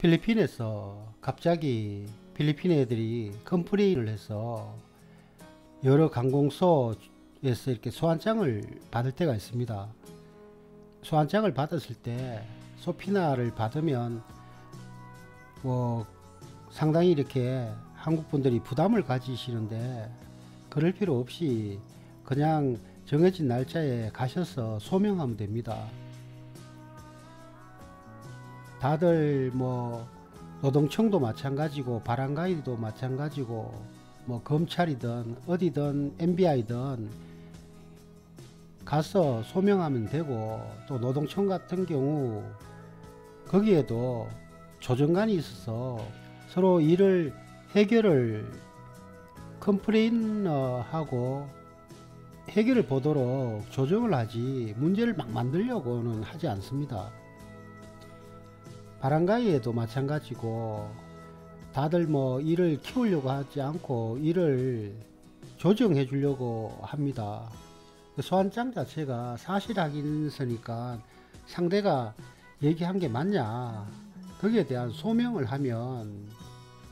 필리핀에서 갑자기 필리핀 애들이 컴플레인을 해서 여러 관공서에서 이렇게 소환장을 받을 때가 있습니다. 소환장을 받았을 때 소피나를 받으면 뭐 상당히 이렇게 한국 분들이 부담을 가지시는데, 그럴 필요 없이 그냥 정해진 날짜에 가셔서 소명하면 됩니다. 다들 뭐 노동청도 마찬가지고 바람가이도 마찬가지고 뭐 검찰이든 어디든 MBI든 가서 소명하면 되고, 또 노동청 같은 경우 거기에도 조정관이 있어서 서로 일을 해결을 컴플레인하고 해결을 보도록 조정을 하지, 문제를 막 만들려고는 하지 않습니다. 바람가이에도 마찬가지고 다들 뭐 일을 키우려고 하지 않고 일을 조정해 주려고 합니다. 소환장 자체가 사실 확인서니까 상대가 얘기한 게 맞냐, 거기에 대한 소명을 하면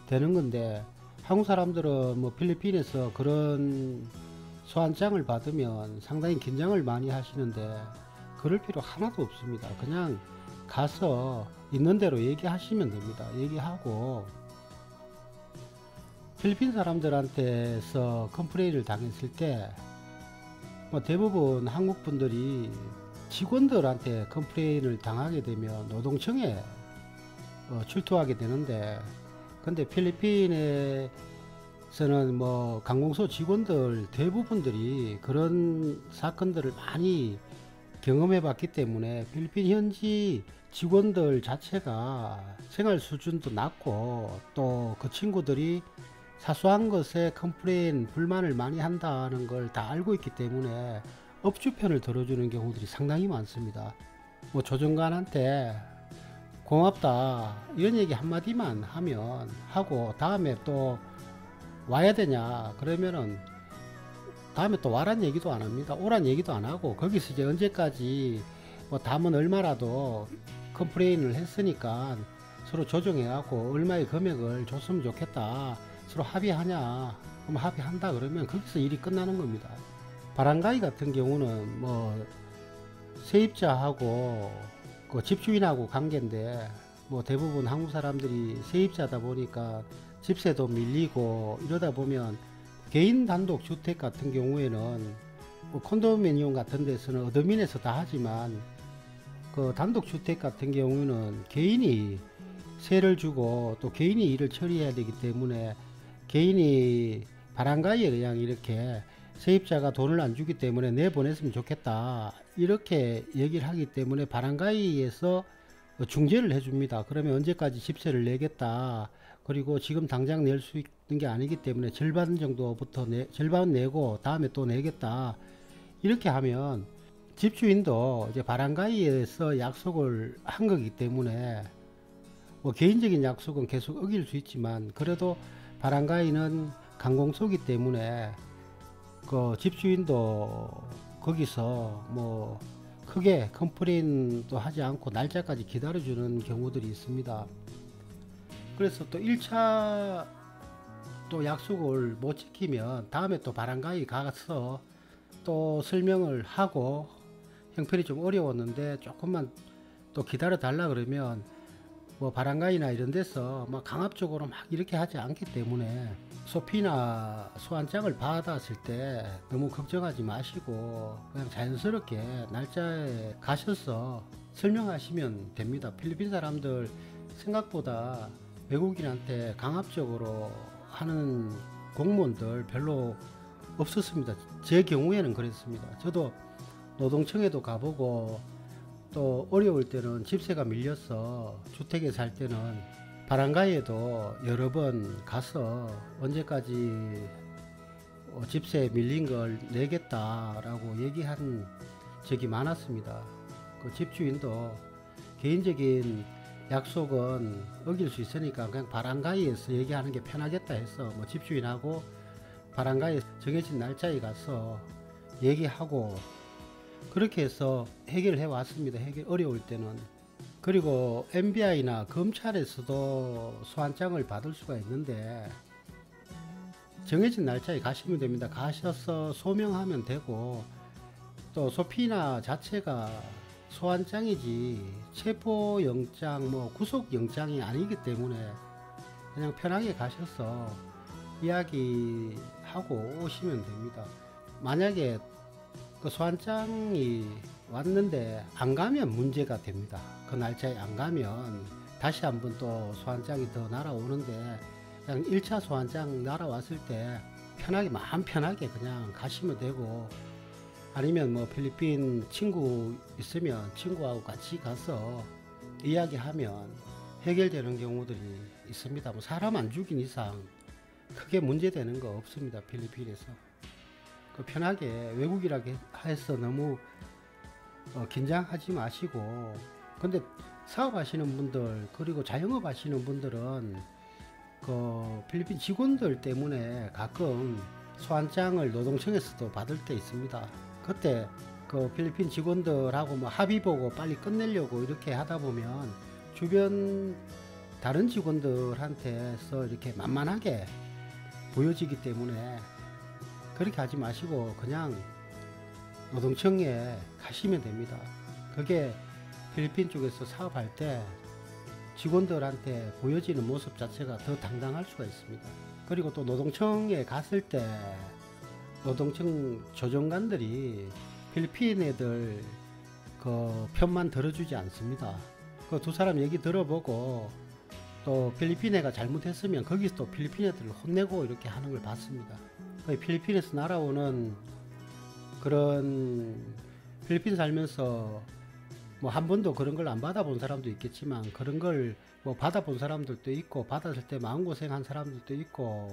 되는 건데, 한국 사람들은 뭐 필리핀에서 그런 소환장을 받으면 상당히 긴장을 많이 하시는데 그럴 필요 하나도 없습니다. 그냥 가서 있는 대로 얘기하시면 됩니다. 얘기하고, 필리핀 사람들한테서 컴플레인을 당했을 때 뭐 대부분 한국 분들이 직원들한테 컴플레인을 당하게 되면 노동청에 출두하게 되는데, 근데 필리핀에서는 뭐 관공서 직원들 대부분들이 그런 사건들을 많이 경험해 봤기 때문에 필리핀 현지 직원들 자체가 생활 수준도 낮고, 또 그 친구들이 사소한 것에 컴플레인 불만을 많이 한다는 걸 다 알고 있기 때문에 업주 편을 들어주는 경우들이 상당히 많습니다. 뭐 조정관한테 고맙다 이런 얘기 한마디만 하면 하고, 다음에 또 와야 되냐 그러면은 다음에 또 와란 얘기도 안 합니다. 오란 얘기도 안 하고, 거기서 이제 언제까지 뭐 담은 얼마라도 컴플레인을 했으니까 서로 조정해 갖고 얼마의 금액을 줬으면 좋겠다, 서로 합의하냐, 그럼 합의한다 그러면 거기서 일이 끝나는 겁니다. 바람가이 같은 경우는 뭐 세입자하고 그 집주인하고 관계인데, 뭐 대부분 한국 사람들이 세입자다 보니까 집세도 밀리고 이러다 보면 개인 단독 주택 같은 경우에는 뭐 콘도미니엄 같은 데서는 어드민에서 다 하지만, 그 단독 주택 같은 경우는 개인이 세를 주고 또 개인이 일을 처리해야 되기 때문에, 개인이 바람가이에 그냥 이렇게 세입자가 돈을 안 주기 때문에 내보냈으면 좋겠다 이렇게 얘기를 하기 때문에 바람가이에서 중재를 해줍니다. 그러면 언제까지 집세를 내겠다, 그리고 지금 당장 낼 수 있는 게 아니기 때문에 절반 정도부터 절반 내고 다음에 또 내겠다 이렇게 하면, 집주인도 이제 바람가이에서 약속을 한 거기 때문에 뭐 개인적인 약속은 계속 어길 수 있지만, 그래도 바람가이는 관공서기 때문에 그 집주인도 거기서 뭐 크게 컴플레인도 하지 않고 날짜까지 기다려주는 경우들이 있습니다. 그래서 또 1차 또 약속을 못 지키면 다음에 또 바람가이 가서 또 설명을 하고, 형편이 좀 어려웠는데 조금만 또 기다려 달라 그러면 뭐 바람가이나 이런 데서 막 강압적으로 막 이렇게 하지 않기 때문에, 소피나 소환장을 받았을 때 너무 걱정하지 마시고 그냥 자연스럽게 날짜에 가셔서 설명하시면 됩니다. 필리핀 사람들 생각보다 외국인한테 강압적으로 하는 공무원들 별로 없었습니다. 제 경우에는 그랬습니다. 저도 노동청에도 가보고, 또 어려울 때는 집세가 밀려서 주택에 살 때는 바람가이에도 여러 번 가서 언제까지 집세 밀린 걸 내겠다라고 얘기한 적이 많았습니다. 그 집주인도 개인적인 약속은 어길 수 있으니까 그냥 바람가이에서 얘기하는 게 편하겠다 해서 뭐 집주인하고 바람가이에 정해진 날짜에 가서 얘기하고 그렇게 해서 해결해 왔습니다. 어려울 때는. 그리고 MBI나 검찰에서도 소환장을 받을 수가 있는데 정해진 날짜에 가시면 됩니다. 가셔서 소명하면 되고, 또 소피나 자체가 소환장이지 체포영장 뭐 구속영장이 아니기 때문에 그냥 편하게 가셔서 이야기하고 오시면 됩니다. 만약에 그 소환장이 왔는데 안 가면 문제가 됩니다. 그 날짜에 안 가면 다시 한번 또 소환장이 더 날아오는데, 그냥 1차 소환장 날아왔을 때 편하게 마음 편하게 그냥 가시면 되고, 아니면 뭐 필리핀 친구 있으면 친구하고 같이 가서 이야기하면 해결되는 경우들이 있습니다. 뭐 사람 안 죽인 이상 크게 문제되는 거 없습니다. 필리핀에서. 그 편하게 외국이라고 해서 너무 긴장하지 마시고, 근데 사업하시는 분들 그리고 자영업 하시는 분들은 그 필리핀 직원들 때문에 가끔 소환장을 노동청에서도 받을 때 있습니다. 그때 그 필리핀 직원들하고 뭐 합의 보고 빨리 끝내려고 이렇게 하다 보면 주변 다른 직원들한테서 이렇게 만만하게 보여지기 때문에 그렇게 하지 마시고 그냥 노동청에 가시면 됩니다. 그게 필리핀 쪽에서 사업할 때 직원들한테 보여지는 모습 자체가 더 당당할 수가 있습니다. 그리고 또 노동청에 갔을 때 노동청 조정관들이 필리핀 애들 그 편만 들어주지 않습니다. 그 두 사람 얘기 들어보고 또 필리핀 애가 잘못했으면 거기서 또 필리핀 애들을 혼내고 이렇게 하는 걸 봤습니다. 필리핀에서 날아오는 그런, 필리핀 살면서 뭐 한 번도 그런 걸 안 받아본 사람도 있겠지만 그런 걸 뭐 받아본 사람들도 있고 받았을 때 마음고생한 사람들도 있고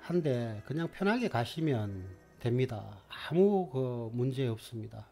한데 그냥 편하게 가시면 됩니다. 아무 그 문제 없습니다.